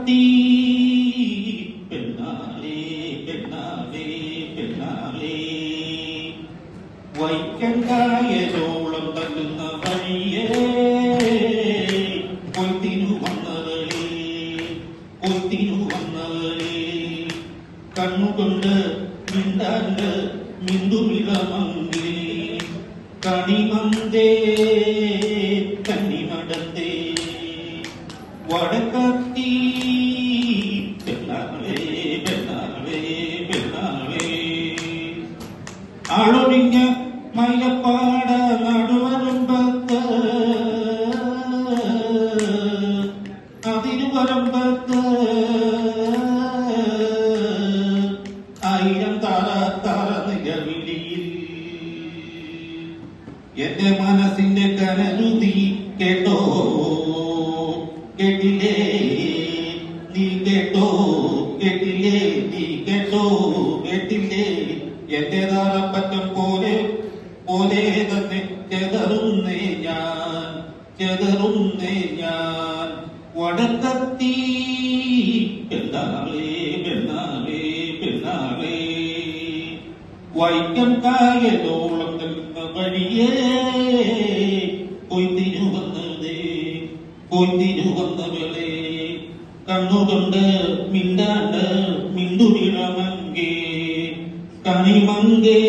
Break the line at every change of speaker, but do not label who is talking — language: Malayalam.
വടക്കത്തി പെണ്ണാളേ പെണ്ണാളേ പെണ്ണാളേ വൈക്കങ്കായോളം തല്ലുന്ന വഴിയേ കൊയ്ത്തിനു വന്നവളേ കൊയ്ത്തിനു വന്നവളേ കണ്ണുകൊണ്ട് മിണ്ടാണ്ട് മിണ്ടുമിളമങ്ങേ കണിമന്തേ കന്നിമടന്തേ വടക്കത്തി പെണ്ണാളേ പെണ്ണാളേ പെണ്ണാളേ ആളൊഴിഞ്ഞ മൈലപ്പാട നടുവരമ്പത്ത് അതിരുവരമ്പത്ത് ആയിരം താര താര നിലവിളിയിൽ എന്റെ മനസ്സിന്റെ കനരുതി കേട്ടോ കേട്ടില്ലേ നീ കേട്ടോ കേട്ടില്ലേ നീ കേട്ടോ കേട്ടില്ലേ എന്റെ താരപ്പറ്റം പോലെ പോലെ തന്നെ ചെതറുന്നേ ഞാൻ വടക്കത്തി പെണ്ണാളേ പെണ്ണാളേ പെണ്ണാളേ വൈക്കം കായലോളം നിൽക്കുന്ന വഴിയേ കൊയ്ത്തിനു വന്നതേ കൊയ്ത്തിനു വന്നവളേ കണ്ണുകൊണ്ട് മിണ്ടാണ്ട് മിണ്ടുമിളമങ്കേ കണിമങ്കേ